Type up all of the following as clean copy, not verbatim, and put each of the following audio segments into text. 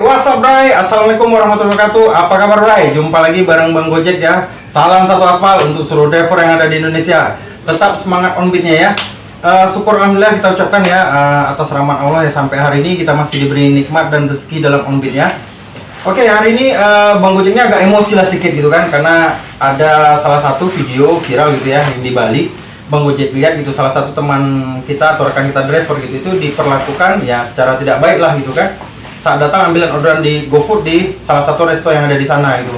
What's up, Bray? Assalamualaikum warahmatullahi wabarakatuh. Apa kabar, Bray? Jumpa lagi bareng Bang Gojek ya. Salam satu aspal untuk seluruh driver yang ada di Indonesia. Tetap semangat on beat-nya ya. Syukur alhamdulillah kita ucapkan ya atas rahmat Allah ya, sampai hari ini kita masih diberi nikmat dan rezeki dalam on beat ya. Oke, hari ini Bang Gojeknya agak emosi lah sedikit gitu kan, karena ada salah satu video viral gitu ya yang di Bali. Bang Gojek lihat gitu salah satu teman kita atau rekan kita driver gitu itu diperlakukan ya secara tidak baik lah gitu kan, saat datang ambilan orderan di GoFood di salah satu resto yang ada di sana gitu.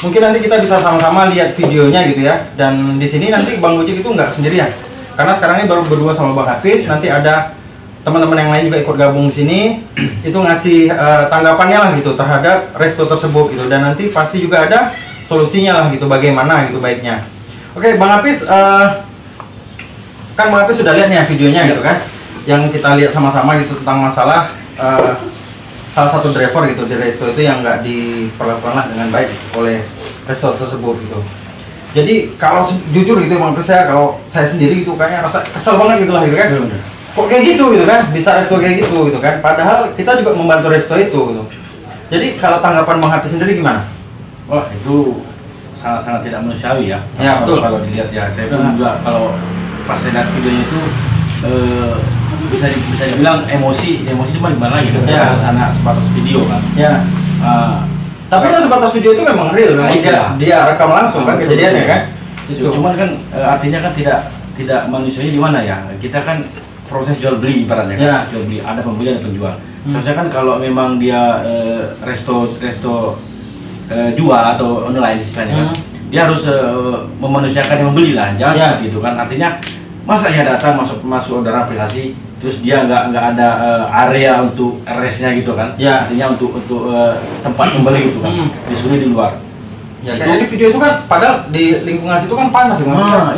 Mungkin nanti kita bisa sama-sama lihat videonya gitu ya. Dan di sini nanti Bang Gojek itu nggak sendirian, karena sekarang ini baru berdua sama Bang Hafiz. Nanti ada teman-teman yang lain juga ikut gabung sini, itu ngasih tanggapannya lah gitu terhadap resto tersebut gitu. Dan nanti pasti juga ada solusinya lah gitu, bagaimana gitu baiknya. Oke, Bang Hafiz, kan Bang Hafiz sudah lihat nih ya videonya gitu kan, yang kita lihat sama-sama gitu tentang masalah salah satu driver gitu di resto itu yang nggak diperlakukan lah dengan baik oleh resto tersebut gitu. Jadi kalau jujur gitu Bang Hafiz, kalau saya sendiri gitu kayaknya rasa kesel banget gitu lah gitu kan. Kok kayak gitu kan, bisa resto kayak gitu kan, padahal kita juga membantu resto itu gitu. Jadi kalau tanggapan Bang Hafiz sendiri gimana? Wah, itu sangat-sangat tidak manusiawi ya. Ya, betul. Kalau dilihat ya, saya pun juga kalau pas saya lihat videonya itu bisa dibilang emosi cuma gimana gitu ya, karena sebatas video kan. Ya. Tapi kan sebatas video itu memang real, memang dia rekam langsung kan kejadiannya kan. Itu. Cuman kan artinya kan tidak manusiawi di mana ya? Kita kan proses jual beli ibaratnya kan. Ya. Jual beli, ada pembeli ada penjual. Seharusnya kan kalau memang dia resto jual atau online istilahnya kan, dia harus memanusiakan yang membeli lah, jangan seperti itu kan. Artinya masa ya datang masuk orderan aplikasi terus dia nggak ada area untuk RS-nya gitu kan. Artinya untuk tempat membeli gitu kan, disuruh di luar. Ya, kayak di video itu kan, padahal di lingkungan situ kan panas gitu.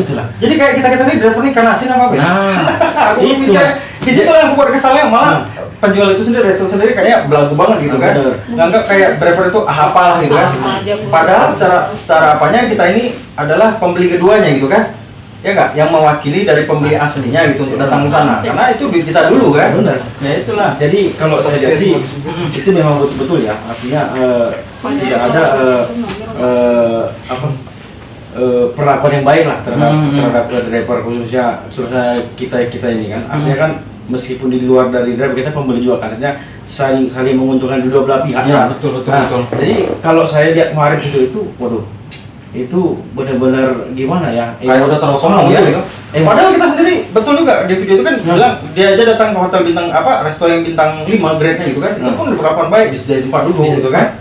Itulah. Jadi kayak kita ini driver nih kena asin apa ya? Aku itu. Di situ lah aku buat kesalnya, malah penjual itu sendiri, resto sendiri kayaknya belagu banget gitu kan. Nganggap kayak driver itu apalah gitu kan. Padahal secara apanya kita ini adalah pembeli keduanya gitu kan. Ya enggak, yang mewakili dari pembeli aslinya gitu untuk datang ke sana. Karena itu duit kita dulu kan. Benar. Ya itulah. Jadi kalau saya lihat sih itu memang betul-betul ya. Artinya tidak ada perlakuan yang baik lah terhadap driver khususnya kita ini kan. Artinya kan meskipun di luar dari driver kita pembeli juga kan, artinya saling menguntungkan dua belah pihak. Ya, betul. Jadi kalau saya lihat kemarin itu waduh, itu benar-benar gimana ya? Kayak udah terlalu sombong ya. Padahal kita sendiri betul juga di video itu kan bilang dia aja datang ke hotel bintang resto yang bintang 5 grade-nya gitu kan. Itu pun diperlakukan baik, disediain tempat dulu gitu kan.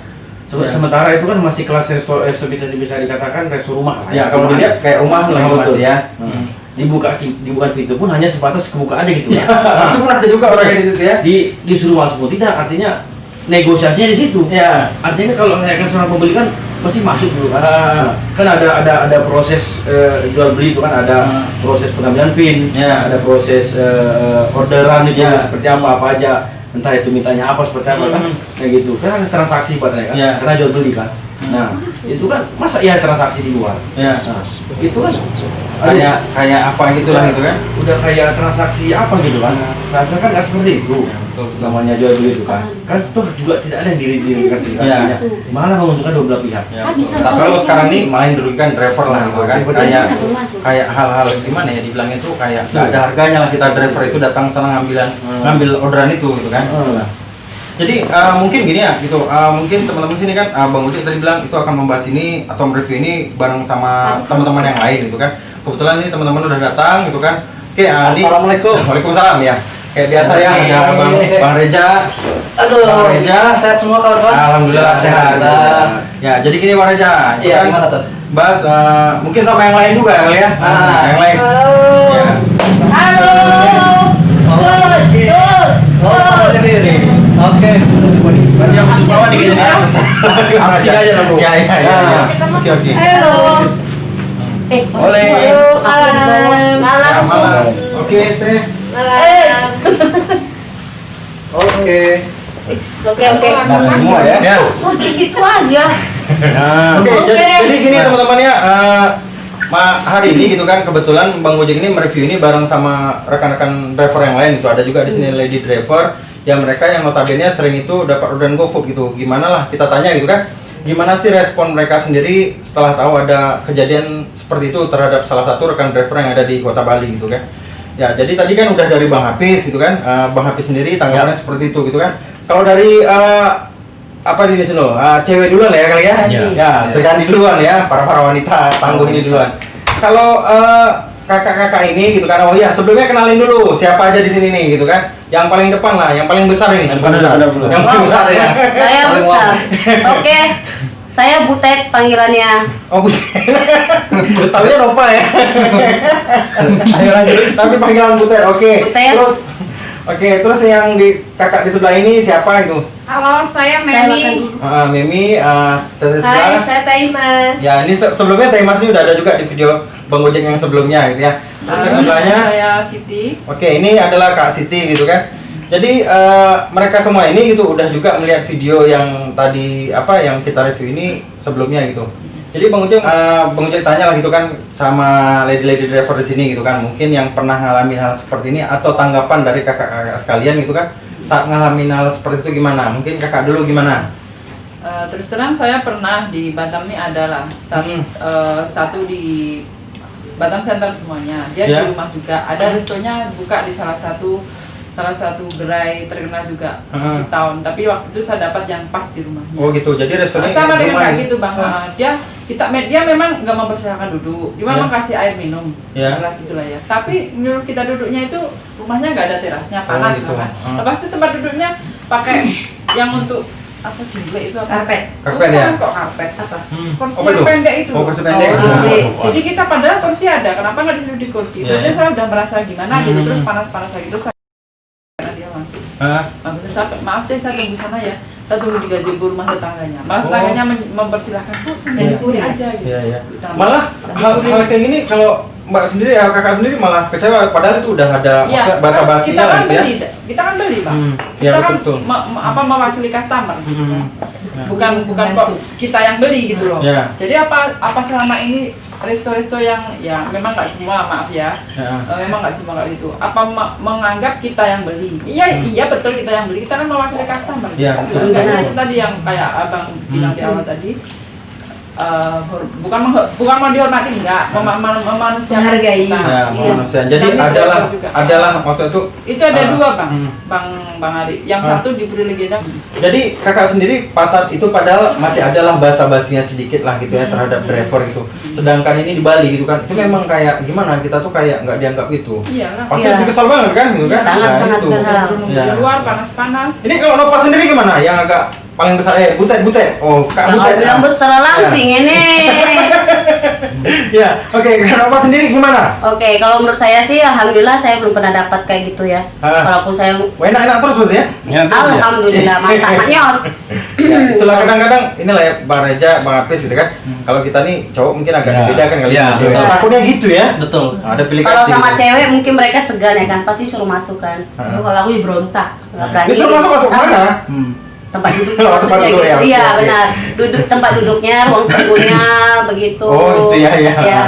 Sementara itu kan masih kelas resto bisa dikatakan resto rumah lah. Ya, kalau dilihat kayak rumah lah masih ya. Dibuka pintu pun hanya sebatas kebuka aja gitu. Itu pun ada juga orangnya di situ ya. Disuruh masuk pun tidak, artinya negosiasinya di situ. Ya, artinya kalau saya kan seorang pembeli kan pasti masuk dulu. Kan ada proses jual beli itu kan, ada proses pengambilan PIN, ada proses orderan itu seperti apa aja, entah itu mintanya apa seperti apa kan, kayak gitu. Kan ada transaksi padahal kan, karena jual beli kan. Nah, itu kan masa ya transaksi di luar. Nah, itu kan kayak apa gitulah gitu kan. Udah kayak transaksi apa gitu kan. Seharusnya kan nggak seperti itu. Namanya jual beli itu kan. Kan toh juga tidak ada yang diri kasih kan. Malah menguntungkan dua belah pihak. Tapi kalau sekarang ini main dirugikan driver lah gitu kan. Kayak hal-hal gimana ya dibilang itu kayak nggak ada harganya lah kita driver itu datang sana ngambil orderan itu gitu kan. Jadi mungkin gini ya gitu, mungkin teman-teman sini kan Bang Gojek tadi bilang itu akan membahas ini atau mereview ini bareng sama teman-teman yang lain gitu kan. Kebetulan ini teman-teman udah datang gitu kan. Oke, Assalamualaikum. Waalaikumsalam ya. Kayak biasa ya, ada Bang Reja. Aduh, Bang Reja, sehat semua kawan-kawan. Alhamdulillah sehat. Ya, jadi gini Bang Reja. Iya, gimana tuh? Bahas mungkin sama yang lain juga kali ya. Yang lain. Halo. Oke. Berarti yang masuk bawah nih kayaknya. Asik aja dong. Ya. Oke. Halo. Boleh. Malam. Malam. Oke, Teh. Malam. Oke. Oke. Nah, semua ya. Oh, gitu aja. Oke, jadi gini teman-teman ya. Hari ini gitu kan kebetulan Bang Gojek ini mereview ini bareng sama rekan-rekan driver yang lain itu, ada juga di sini lady driver ya mereka yang notabene sering itu dapat orderan GoFood gitu. Gimana lah kita tanya gitu kan, gimana sih respon mereka sendiri setelah tahu ada kejadian seperti itu terhadap salah satu rekan driver yang ada di Kota Bali gitu kan. Ya, jadi tadi kan udah dari Bang Hafiz gitu kan, Bang Hafiz sendiri tanggapannya seperti itu gitu kan. Kalau dari apa di sini loh, cewek duluan ya kali ya? Ya, Segandi duluan ya, para wanita tangguh ini duluan. Kalau kakak-kakak ini gitu kan, oh iya sebelumnya kenalin dulu siapa aja di sini nih gitu kan. Yang paling depan lah, yang paling besar ini. Yang paling besar ya. Saya besar. Oke. Saya Butet panggilannya. Oh, tapi lupa ya. Ayo lanjut. Tapi panggilan Butet. Oke. Butet. Terus yang di kakak di sebelah ini siapa itu? Halo, saya Memi. Memi, terus Hai, sebelah. saya Taimas. Ya, ini sebelumnya Taimas ini udah ada juga di video Bang Gojek yang sebelumnya gitu ya. Terus yang sebelahnya Saya Siti. Oke, ini adalah Kak Siti gitu kan. Jadi mereka semua ini gitu udah juga melihat video yang tadi yang kita review ini sebelumnya gitu. Jadi Bang Gojek tanya lah gitu kan sama lady driver di sini gitu kan, mungkin yang pernah ngalamin hal seperti ini atau tanggapan dari kakak-kakak sekalian gitu kan saat ngalamin hal seperti itu gimana? Mungkin kakak dulu gimana? Terus terang saya pernah di Batam ini adalah satu di Batam Center semuanya. Dia di rumah juga. Ada restonya buka di salah satu gerai terkenal juga di tahun. Tapi waktu itu saya dapat yang pas di rumahnya. Oh gitu. Jadi restonya sama dengan kayak ini? gitu Bang. Dia memang nggak mempersilahkan duduk. Dia memang kasih air minum. Gelas itulah ya. Tapi menurut kita duduknya itu rumahnya nggak ada terasnya, panas gitu. kan. Lepas itu tempat duduknya pakai yang untuk apa jenggot itu apa? Karpet. Karpet Bukan, ya? kok karpet apa? Kursi Apa yang itu? pendek itu. Oh, kursi pendek. Jadi kita padahal kursi ada, kenapa nggak disuruh di kursi? Iya, Jadi iya. saya udah merasa gimana gitu, terus panas-panas lagi terus karena dia masuk. Maaf saya tunggu sana ya. Saya tunggu di gazebo rumah tetangganya. Malah tetangganya mempersilahkan tuh dari sini aja gitu. Iya. Ditambah. Malah hal kayak gini kalau Mbak sendiri ya kakak sendiri malah kecewa padahal itu udah ada Iya, bahasa basinya kita lah kan gitu ya. beli, kita kan beli Bang. Iya, Kita kan betul. mewakili customer. Ya. Bukan kok kita yang beli gitu loh. Ya. Jadi apa selama ini resto-resto yang ya memang nggak semua maaf ya, memang nggak semua kayak gitu. Apa menganggap kita yang beli? Iya betul kita yang beli. Kita kan mewakili customer. Iya, Gitu. Dan itu tadi yang kayak abang bilang di awal tadi. Bukan mau dihormati enggak, memanusiakan Menghargai. kita. Ya, Iya. manusia. Jadi Dan itu juga. adalah maksud Itu ada dua Bang, hmm. Bang Ari. Yang satu diberi legenda. Jadi kakak sendiri pas saat itu padahal masih adalah basa-basinya sedikit lah gitu ya terhadap driver itu. Sedangkan ini di Bali gitu kan, itu memang kayak gimana kita tuh kayak nggak dianggap itu. Iyalah. Pasti Iya. lebih kesal banget kan gitu kan? Sangat itu. kesal. Nunggu Ya. di luar panas-panas. Ini kalau Nova sendiri gimana? Yang agak paling besar Butet. Oh, Kak Kalau Butet. bilang besar langsing ini. Ya, oke. Kak Nova sendiri gimana? Oke, kalau menurut saya sih alhamdulillah saya belum pernah dapat kayak gitu ya. Walaupun saya Enak terus berarti ya? alhamdulillah mantap nyos. Ya, itulah kadang-kadang inilah ya Bang Reja, Bang Hafiz gitu kan. Kalau kita nih cowok mungkin agak beda kan kali Ya, ya. betul. Takutnya gitu ya. Betul. Ada pilih Kalau kasih. sama gitu. cewek mungkin mereka segan ya kan, pasti suruh masuk kan. Kalau aku ya berontak, nggak berani. Disuruh masuk mana? Tempat duduk. Oh, tempat maksudnya duduk ya, gitu. Iya oke. benar. Duduk tempat duduknya, ruang tunggunya begitu. Oh, itu ya. Ya.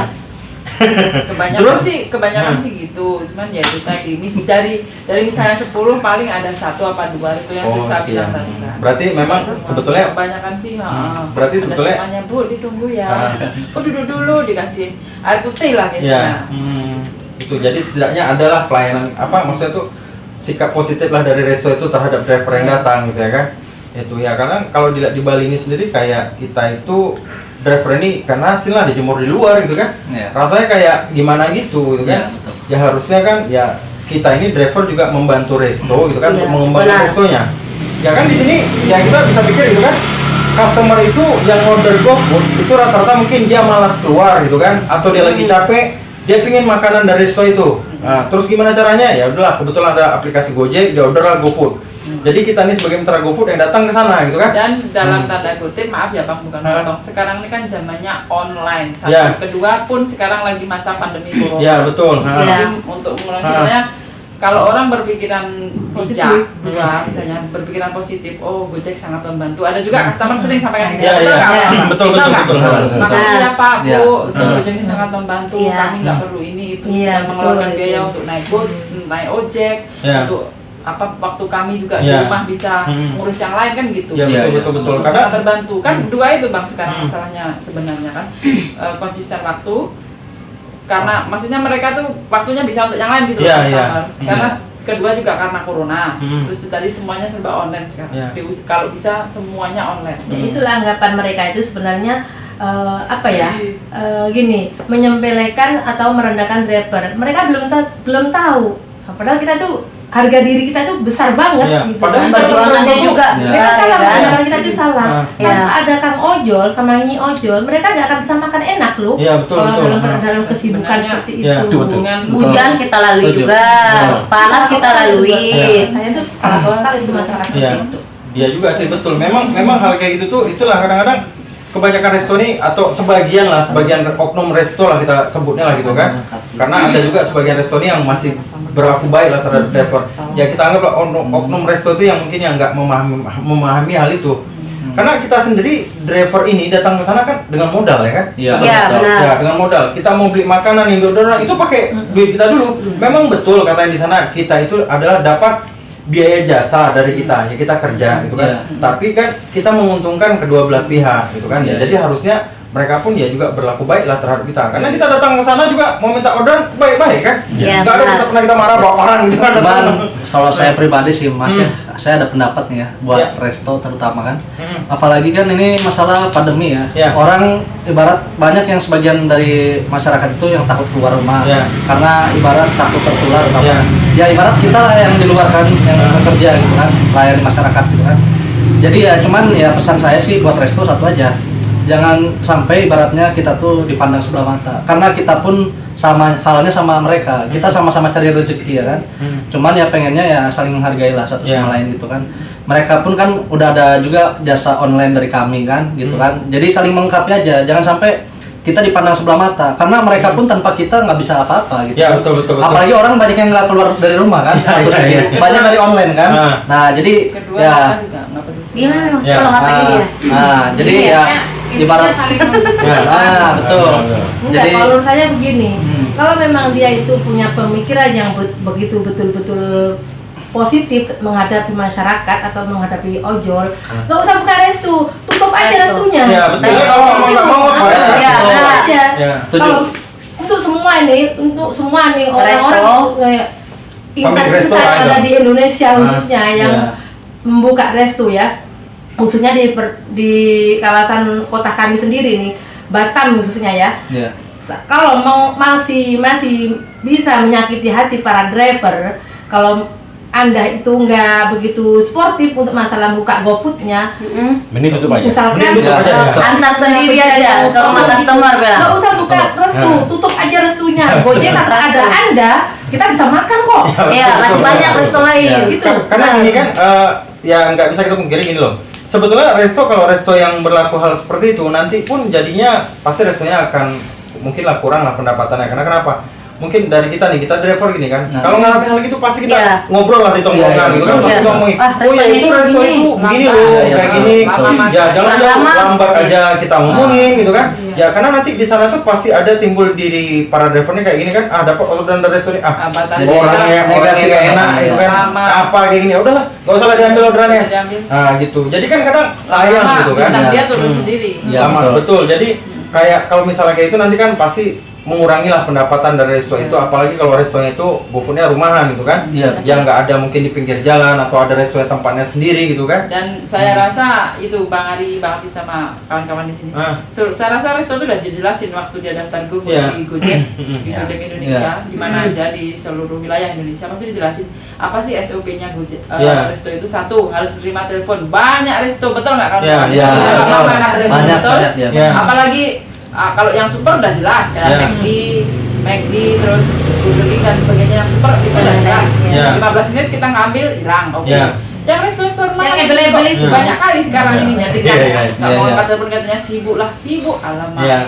Kebanyakan sih gitu. Cuman ya itu tadi dari misalnya 10 paling ada 1 apa 2 itu yang bisa bilang tadi kan. Berarti memang sebetulnya kebanyakan sih berarti ada sebetulnya semuanya, Bu ditunggu ya. Duduk dulu dikasih air putih lah biasanya. Itu jadi setidaknya adalah pelayanan maksudnya tuh sikap positif lah dari resto itu terhadap driver yang datang gitu ya kan. Itu ya karena kalau dilihat di Bali ini sendiri kayak kita itu driver ini karena hasil lah dijemur di luar gitu kan. Rasanya kayak gimana gitu kan. Ya harusnya kan ya kita ini driver juga membantu resto gitu kan untuk mengembangkan restonya. Ya kan di sini ya kita bisa pikir gitu kan. Customer itu yang order GoFood itu rata-rata mungkin dia malas keluar gitu kan atau dia lagi capek, dia pingin makanan dari resto itu. Nah, terus gimana caranya? Ya udahlah, kebetulan ada aplikasi Gojek, dia order lah GoFood. Jadi kita nih sebagai mitra GoFood yang datang ke sana gitu kan. Dan dalam tanda kutip, maaf ya Bang, bukan potong. Sekarang ini kan zamannya online. Satu, Ya. kedua pun sekarang lagi masa pandemi corona. Ya, betul. Jadi untuk mengurangi sebenarnya kalau orang berpikiran bijak, misalnya berpikiran positif, oh Gojek sangat membantu. Ada juga customer sering sampaikan gitu. Betul. Makasih ya Pak, Ya. Bu, Gojek ini sangat membantu. Iya. Kami nggak perlu ini itu Iya, sudah mengeluarkan betul. biaya untuk naik ojek, Ya. untuk waktu kami juga di Ya. rumah bisa ngurus yang lain kan gitu. Ya, betul. Untuk Kadang sangat terbantu kan dua itu Bang sekarang masalahnya sebenarnya kan konsisten waktu, karena maksudnya mereka tuh waktunya bisa untuk yang lain gitu Iya, loh, iya. customer. Karena kedua juga karena corona, terus tadi semuanya serba online sekarang. Iya. Kalau bisa semuanya online. Ya, itulah anggapan mereka itu sebenarnya gini, menyempelekan atau merendahkan driver. Mereka belum tahu. Padahal kita tuh harga diri kita tuh besar banget Iya, gitu. padahal kan. perjuangannya juga Iya. kita salah, Iya. pandangan kita tuh salah. Iya. Tanpa ada Kang Ojol sama Nyi Ojol, mereka nggak akan bisa makan enak loh. Iya, betul, Kalau betul. dalam kesibukan Sebenarnya, seperti iya, itu. betul. Hubungan Hujan kita lalui Setuju. juga, panas kita lalui. Iya. Saya tuh kalau itu masyarakat Iya. itu. Dia juga sih betul. Memang hal kayak gitu tuh itulah kadang-kadang kebanyakan resto ini atau sebagian oknum resto lah kita sebutnya lah gitu kan. Karena ada juga sebagian resto ini yang masih berlaku baik lah terhadap driver. Ya kita anggap oknum resto itu yang mungkin yang nggak memahami hal itu. Karena kita sendiri driver ini datang ke sana kan dengan modal ya kan? Iya, Iya, betul. benar. Ya, dengan modal. Kita mau beli makanan, Indomie itu pakai duit kita dulu. Memang betul katanya di sana kita itu adalah dapat biaya jasa dari kita, ya kita kerja gitu kan. Iya. Tapi kan kita menguntungkan kedua belah pihak gitu kan. Ya, Iya. jadi harusnya mereka pun ya juga berlaku baik lah terhadap kita. Karena kita datang ke sana juga mau minta order baik-baik kan. Iya, Nggak ada benar. pernah kita marah bawa orang gitu kan. Cuman kalau saya pribadi sih Mas ya, saya ada pendapat nih ya buat Ya. resto terutama kan. Hmm. Apalagi kan ini masalah pandemi ya. Ya. Orang ibarat banyak yang sebagian dari masyarakat itu yang takut keluar rumah Ya. karena ibarat takut tertular atau Ya. ya ibarat kita lah yang di luar kan yang bekerja gitu kan, melayani masyarakat gitu kan. Jadi ya cuman ya pesan saya sih buat resto satu aja. Jangan sampai ibaratnya kita tuh dipandang sebelah mata. Karena kita pun sama halnya sama mereka. Kita sama-sama cari rezeki ya kan. Cuman ya pengennya ya saling menghargai lah satu sama lain gitu kan. Mereka pun kan udah ada juga jasa online dari kami kan gitu kan. Jadi saling melengkapi aja. Jangan sampai kita dipandang sebelah mata. Karena mereka pun tanpa kita nggak bisa apa-apa gitu. Ya, betul. Apalagi orang banyak yang nggak keluar dari rumah kan. Satu sisi. Banyak dari online kan. Nah, jadi Kedua ya mereka juga nggak peduli. Gimana Mas Ya. kalau ngatain dia? jadi Iya, ya intinya ibarat saling betul. Enggak, Jadi kalau menurut saya begini, Hmm. kalau memang dia itu punya pemikiran yang begitu betul-betul positif menghadapi masyarakat atau menghadapi ojol, nggak usah buka restu, tutup aja Restu. restunya. Ya, betul. Nah, Kalau mau itu. nggak mau apa ya? Ya, Betul. nah aja. Ya, setuju. Kalau untuk semua nih orang-orang insan Pemilik resto besar yang ada. ada di Indonesia khususnya yang ya. membuka resto ya, khususnya di kawasan kota kami sendiri nih, Batam khususnya ya. Ya. Kalau masih bisa menyakiti hati para driver, kalau Anda itu nggak begitu sportif untuk masalah buka GoFood-nya, Mending tutup aja. misalkan Mending tutup aja, ya. Antar sendiri aja ke rumah customer, Bel. nggak usah buka restu, tutup aja restunya. Gojek kata ada Anda, kita bisa makan kok. Iya, masih banyak resto lain. Gitu. Karena Nah. ini kan ya nggak bisa kita pungkiri gini loh. Sebetulnya kalau resto yang berlaku hal seperti itu nanti pun jadinya pasti restonya akan mungkin lah kurang lah pendapatannya. Karena kenapa? Mungkin dari kita nih, kita driver gini kan. Nah. Kalau ngadepin hal gitu pasti kita Iya. ngobrol lah di tongkrongan Iya, gitu kan. betul. Pasti Iya. ngomongin, Ah, oh ya restonya itu itu resto begini. itu begini Lama. loh, Iya, kayak betul. gini. Lama, Ya jangan aja lama. lambat aja kita ngomongin gitu kan. Iya. Ya karena nanti di sana tuh pasti ada timbul diri para drivernya kayak gini kan. Dapat orderan dari resto ini. Batang Orangnya nggak enak gitu kan. Lama. Apa kayak gini. Ya udahlah, nggak usah lah diambil orderannya. Bisa diambil. Nah gitu. Jadi kan kadang sayang Lama, gitu kan. bintang Ya. dia turun sendiri. Ya, Lama betul. betul. Jadi kayak kalau misalnya kayak itu nanti kan pasti mengurangi lah pendapatan dari resto itu, apalagi kalau restonya itu GoFood-nya rumahan gitu kan. Iya. Yang nggak ada mungkin di pinggir jalan atau ada resto yang tempatnya sendiri gitu kan. Dan saya rasa itu Bang Ari, Bang Hafiz sama kawan-kawan di sini. Ah. Saya rasa resto itu udah dijelasin waktu dia daftar GoFood Iya. di Gojek, di Iya. Gojek Indonesia, di mana aja di seluruh wilayah Indonesia pasti dijelasin apa sih SOP-nya Gojek. Iya. Resto itu satu harus menerima telepon. Banyak resto, betul nggak kan? Iya, iya, Banyak betul. angkat telepon, Banyak, betul. banyak, ya. Iya. Apalagi kalau yang super udah jelas kayak Iya. McD terus Burger King dan sebagainya yang super itu udah jelas. Iya. 15 menit kita ngambil hilang, oke. Iya. Yang restoran Yang available itu banyak kali sekarang Iya. ini nyeting Iya, kan. iya, Nggak iya, mau iya. angkat telepon katanya sibuk lah, sibuk alamak. Iya.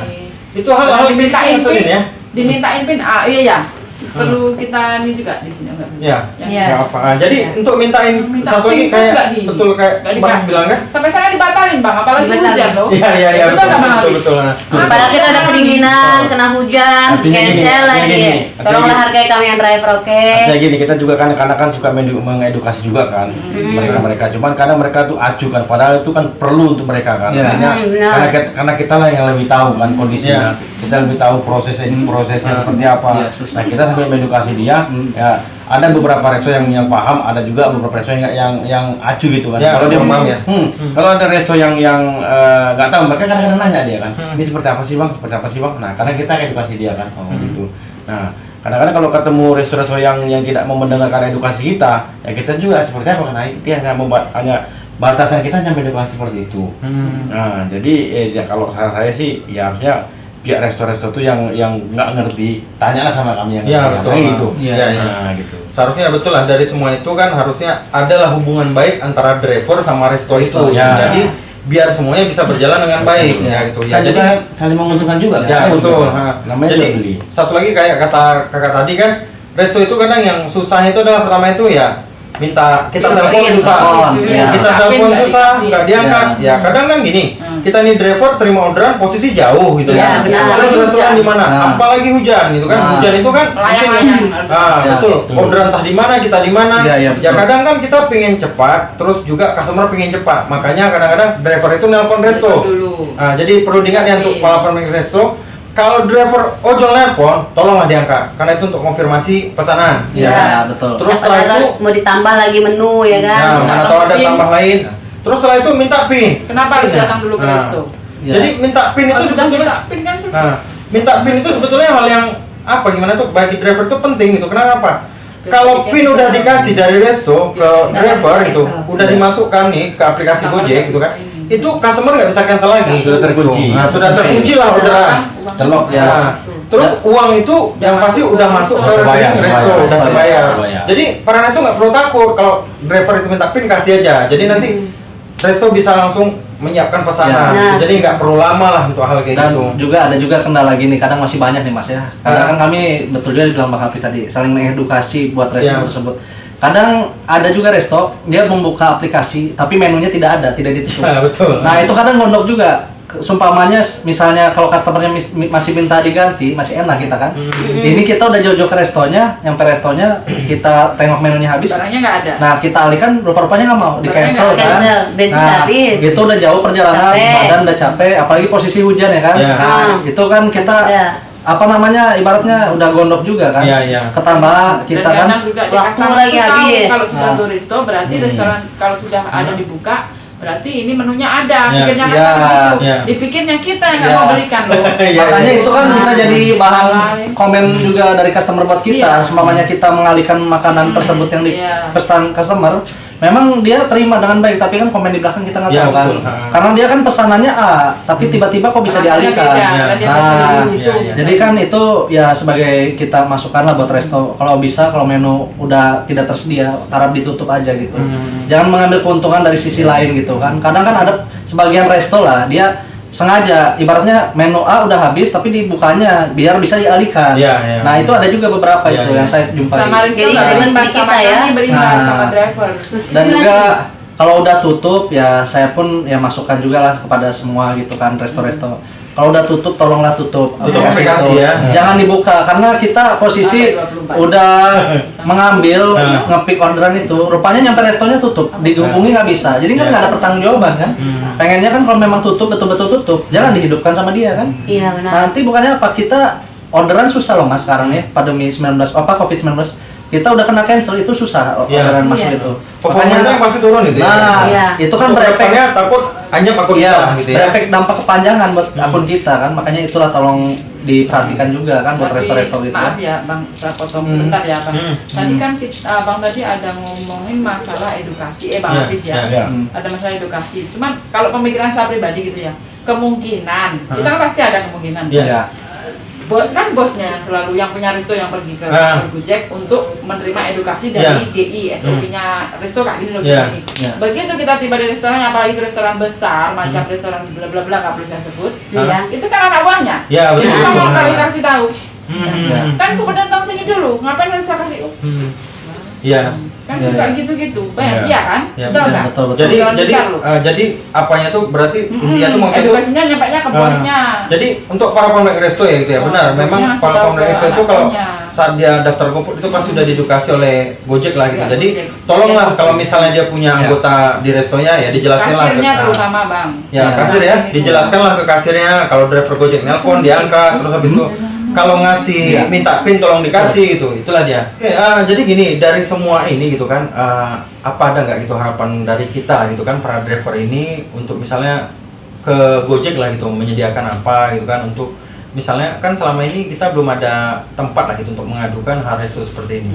Itu hal-hal dimintain ngeselin pin, ya. dimintain pin. Iya ya. Perlu kita ini juga di sini enggak? Iya. Yang- Iya. Nggak apa. Jadi untuk mintain Minta satu lagi pin kayak nggak di- betul kayak nggak Bang dikasih. bilang kan. Sampai saya dibatalin bang, apalagi Dibatalin. hujan loh. Iya iya iya Betul nggak, Bang betul Hafiz? betul. Padahal kita ada kedinginan, kena hujan, Artinya gini, cancel artinya lagi. gini. Tolonglah hargai kami yang driver, oke? Artinya gini, kita juga kan kadang suka mengedukasi juga kan mereka. Cuman kadang mereka tuh acuh kan, padahal itu kan perlu untuk mereka kan. Iya. Artinya Benar. karena kita lah yang lebih tahu kan kondisinya. Kita lebih tahu prosesnya seperti apa. Nah, kita sambil mengedukasi dia. Ya, ada beberapa resto yang paham, ada juga beberapa resto yang acuh gitu kan. Ya, Kalau dia paham ya. kalau ada resto yang nggak tahu, mereka kadang-kadang nanya dia kan, ini seperti apa sih bang, seperti apa sih bang. Nah, karena kita edukasi dia kan, gitu. Nah, kadang-kadang kalau ketemu resto-resto yang tidak mau mendengarkan edukasi kita, ya kita juga seperti apa kan, dia hanya batasan kita hanya mengedukasi seperti itu. Nah, jadi ya kalau saran saya sih, ya harusnya pihak resto-resto tuh yang nggak ngerti, tanyalah sama kami yang Iya ngerti. betul. Kayak gitu. Iya iya. Nah, gitu. Seharusnya betul lah, dari semua itu kan harusnya adalah hubungan baik antara driver sama resto itu. Ya. Jadi biar semuanya bisa berjalan dengan baik ya gitu ya. Kan Jadi juga saling menguntungkan juga ya kan? betul. Gitu. Nah, Namanya jadi jual beli. satu lagi kayak kata kakak tadi kan, resto itu kadang yang susahnya itu adalah pertama itu ya minta kita Iya, telepon iya, susah, iya. kita Tapi telepon nggak susah dikasih. nggak diangkat. Ya kadang kan gini, kita nih driver terima orderan posisi jauh gitu Iya, kan. benar. Apalagi restoran di mana? Nah. Apalagi hujan itu kan. Nah. Hujan itu kan Melayang-layang. Ah, Ya, betul. betul. Orderan entah di mana, kita di mana. Iya, iya, Ya betul. kadang kan kita pengen cepat, terus juga customer pengen cepat. Makanya kadang-kadang driver itu nelpon resto. Dulu. Nah, jadi perlu diingat ya untuk para pemilik resto, kalau driver ojol nelpon, tolonglah diangkat karena itu untuk konfirmasi pesanan. Iya, Ya. betul. Terus setelah Apalagi itu, mau ditambah lagi menu ya kan? nah, mana tahu ada PIN. tambah lain. Terus setelah itu minta PIN. Kenapa harus Nah, datang dulu ke nah. resto? Ya. Jadi minta PIN itu Kalau sudah sebetulnya minta pin kan susah. Nah, minta PIN itu sebetulnya hal yang apa gimana tuh bagi driver itu penting gitu. Kenapa? Kalau PIN udah dikasih dari resto ke driver itu, udah dimasukkan nih ke aplikasi Gojek gitu kan, itu customer nggak bisa cancel lagi. Sudah terkunci. Nah, sudah terkunci lah orderan. Telok ya. Nah, terus uang itu yang pasti udah masuk ke Terbayar, rekening resto, terbayar. udah terbayar. Terbayar. Jadi para resto nggak perlu takut kalau driver itu minta PIN, kasih aja. Jadi nanti resto bisa langsung menyiapkan pesanan. Ya. Jadi nggak perlu lama lah untuk hal kayak Dan gitu. juga ada juga kendala gini, kadang masih banyak nih mas ya. Kadang kan kami betul juga dibilang Bang Hafiz tadi, saling mengedukasi buat resto Iya. tersebut. Kadang ada juga resto dia membuka aplikasi tapi menunya tidak ada, tidak ditutup. Nah, betul. Nah itu kadang gondok juga. Sumpamanya misalnya kalau customernya masih minta diganti, masih enak kita kan. Ini kita udah jauh-jauh ke restonya, nyampe restonya kita tengok menunya habis. Barangnya nggak ada. Nah kita alihkan, rupa-rupanya nggak mau, di Barangnya cancel nggak kan. cancel, bensin Nah habis. itu udah jauh perjalanan, Capek. badan udah capek, apalagi posisi hujan ya kan. Iya. Nah itu kan kita Iya. apa namanya ibaratnya udah gondok juga kan. Iya, iya. Ketambah kita Dan kan. kadang juga di waktu customer lagi tuh tahu habis. kalau sudah Nah. tuh resto berarti restoran kalau sudah ada dibuka berarti ini menunya ada. Ya. Pikirnya kan Ya. begitu. Ya. Dipikirnya kita yang nggak Ya. mau belikan loh. Iya, Makanya iya. itu kan bisa jadi bahan Lain. komen juga dari customer buat kita. Iya. Seumpamanya kita mengalihkan makanan tersebut yang Iya. dipesan customer, memang dia terima dengan baik, tapi kan komen di belakang kita nggak Iya, tahu kan. betul. Karena dia kan pesanannya A, tapi tiba-tiba kok bisa Rasanya dialihkan. beda, Ya. dan dia Nah, masih di situ. iya, iya. Jadi kan itu ya sebagai kita masukkan lah buat resto. Kalau bisa, kalau menu udah tidak tersedia, harap ditutup aja gitu. Jangan mengambil keuntungan dari sisi lain gitu kan. Kadang kan ada sebagian resto lah, dia sengaja ibaratnya menu A udah habis tapi dibukanya biar bisa dialihkan. Iya, iya. Nah itu ada juga beberapa Iya, itu iya. yang saya jumpai. Sama resto Jadi nggak jangan berimbas beli sama kita ya. kami, berimbas Nah. sama driver. Dan juga kalau udah tutup ya saya pun ya masukkan juga lah kepada semua gitu kan resto-resto. Kalau udah tutup tolonglah tutup Tutup itu. aplikasi ya. Jangan dibuka karena kita posisi Sampai 24. udah mengambil Nah. ngepick orderan itu, rupanya nyampe restonya tutup, dihubungi nggak bisa. Jadi kan Ya. nggak ada pertanggungjawaban kan. Pengennya kan kalau memang tutup betul-betul tutup, jangan dihidupkan sama dia kan. Iya benar. Nanti bukannya apa, kita orderan susah loh mas sekarang ya, pandemi 19 COVID-19 kita udah kena cancel, itu susah Iya. orderan masuk Iya. itu. Performanya yang pasti turun gitu ya. Nah, Iya. itu kan Untuk berefek restonya takut hanya akun iya, kita gitu ya. berefek dampak kepanjangan buat akun kita kan, makanya itulah tolong diperhatikan juga kan buat Tapi, resto-resto gitu. maaf ya bang, saya potong Hmm. sebentar ya bang. Hmm. Tadi kan bang tadi ada ngomongin masalah edukasi, bang Ya, Hafiz ya. ya. Ada masalah edukasi. Cuman kalau pemikiran saya pribadi gitu ya, kemungkinan kita kan pasti ada kemungkinan. Iya. Ya. Kan bosnya yang selalu yang punya resto yang pergi ke Ah. Gojek untuk menerima edukasi Ya. dari GI SOP-nya resto kayak gini loh Ya. gini. Ya. Begitu kita tiba di restoran, apalagi itu restoran besar macam restoran bla bla bla nggak perlu saya sebut, Iya. itu kan anak buahnya. Ya, betul. Jadi sama Nah. kali kasih tahu. Hmm. Ya. Kan kemudian datang sini dulu, ngapain harus saya kasih? Iya. Kan Iya, juga iya. gitu-gitu. Banyak Iya. iya kan? Iya, Betul benar. nggak? Betul, betul. Jadi Obrolan jadi besar loh. jadi apanya tuh berarti intinya tuh maksudnya tuh edukasinya nyampainya ke bosnya. jadi untuk para pemilik resto ya gitu ya, Oh, benar. bosnya Memang ngasih para tahu pemilik ke resto itu kalau anaknya. saat dia daftar GoFood itu pasti sudah diedukasi oleh Gojek lah gitu. Iya, Jadi Gojek. tolonglah Iya, kalau Gojek. misalnya dia punya Iya. anggota di restonya ya dijelaskan lah. Kasirnya terutama bang. Ya, Iya. kasir ya, dijelaskanlah ke kasirnya kalau driver Gojek nelpon diangkat, terus habis itu kalau ngasih Iya. minta PIN tolong dikasih gitu, itulah dia. Oke, jadi gini dari semua ini gitu kan, apa ada nggak gitu harapan dari kita gitu kan para driver ini untuk misalnya ke Gojek lah gitu menyediakan apa gitu kan untuk misalnya kan selama ini kita belum ada tempat lah gitu untuk mengadukan hal resto seperti ini.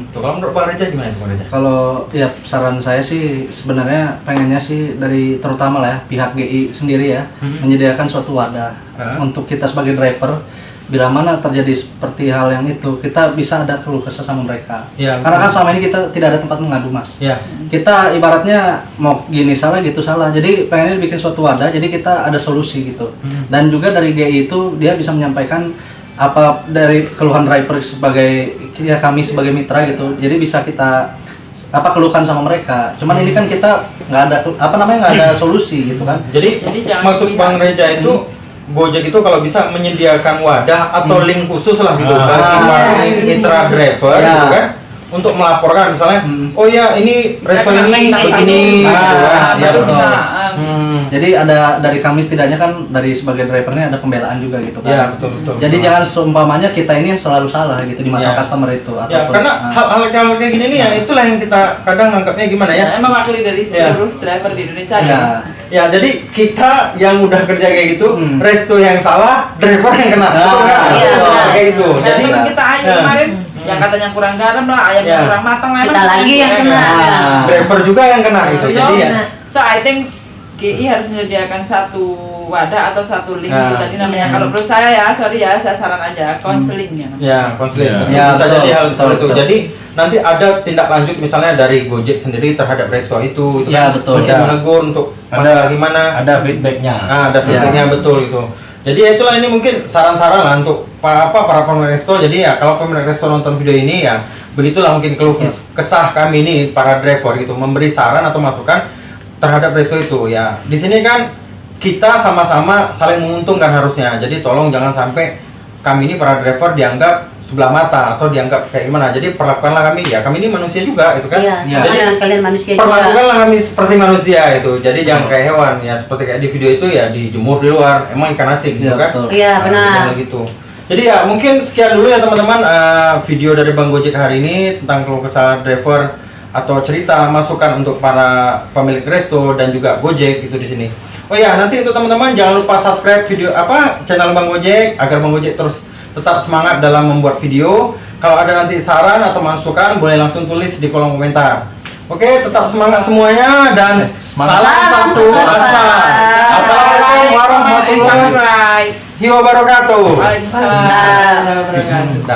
Tuh kalau menurut Pak Reja gimana tuh Pak Reja? Kalau ya saran saya sih sebenarnya pengennya sih dari terutama lah ya pihak GI sendiri ya menyediakan suatu wadah untuk kita sebagai driver bila mana terjadi seperti hal yang itu kita bisa ada keluh kesah sama mereka. Ya, Karena kan selama ini kita tidak ada tempat mengadu mas. Ya. Kita ibaratnya mau gini salah gitu salah. Jadi pengennya bikin suatu wadah jadi kita ada solusi gitu. Dan juga dari GI itu dia bisa menyampaikan apa dari keluhan driver sebagai ya kami sebagai mitra gitu. Jadi bisa kita apa keluhkan sama mereka. Cuman ini kan kita nggak ada apa namanya nggak ada solusi gitu kan. Jadi jangan maksud sepihak. Bang Reja itu Gojek itu kalau bisa menyediakan wadah atau link khusus lah gitu bagi para mitra driver Ya. gitu kan untuk melaporkan misalnya oh ya ini resto ini Nah, begini gitu kan. ya, baru betul. kita Jadi ada dari kami setidaknya kan dari sebagai drivernya ada pembelaan juga gitu kan. Ya, betul. Jadi jangan seumpamanya kita ini yang selalu salah gitu di mata Ya. customer itu Ya, karena hal kayak gini nih ya itulah yang kita kadang anggapnya gimana ya. ya, mewakili dari Ya. seluruh driver di Indonesia ya. Ya, jadi kita yang udah kerja kayak gitu, resto yang salah, driver yang kena. Betul nggak? iya, Betul, benar. kayak gitu. Jadi Jadi kita ayam kemarin yang katanya kurang garam lah, ayamnya Ya. kurang matang lah. Kita emang lagi yang kurang kena. garam. driver juga yang kena gitu. Jadi ya. So I think GI harus menyediakan satu wadah atau satu link Nah. itu tadi namanya. Kalau menurut saya ya, sorry ya, saya saran aja konselingnya. Ya, konseling. Ya, Bisa betul, jadi hal betul, seperti itu. betul. Jadi nanti ada tindak lanjut misalnya dari Gojek sendiri terhadap resto itu Ya, kan. betul. Mungkin Ya. menegur untuk Ada- masalah gimana. Ada feedbacknya. Ada feedbacknya betul itu. Jadi ya itulah ini mungkin saran-saran lah untuk para pemilik resto. Jadi ya kalau pemilik resto nonton video ini ya begitulah mungkin keluh kesah kami ini para driver gitu memberi saran atau masukan terhadap resto itu ya. Di sini kan kita sama-sama saling menguntungkan harusnya. Jadi tolong jangan sampai kami ini para driver dianggap sebelah mata atau dianggap kayak gimana. Jadi perlakukanlah kami ya. Kami ini manusia juga itu kan. Iya, Ya. sama dengan kalian manusia juga. Perlakukanlah kami seperti manusia itu. Jadi jangan kayak hewan ya seperti kayak di video itu ya dijemur di luar. Emang ikan asin gitu Ya, kan. betul. Iya, Nah, benar. jangan gitu. Jadi ya mungkin sekian dulu ya teman-teman video dari Bang Gojek hari ini tentang keluh kesah driver atau cerita masukan untuk para pemilik resto dan juga Gojek gitu di sini. Oh ya, nanti untuk teman-teman jangan lupa subscribe video channel Bang Gojek agar Bang Gojek terus tetap semangat dalam membuat video. Kalau ada nanti saran atau masukan boleh langsung tulis di kolom komentar. Oke, tetap semangat semuanya dan salam satu aspal. Assalamualaikum warahmatullahi Subscribe. wabarakatuh. Waalaikumsalam warahmatullahi wabarakatuh.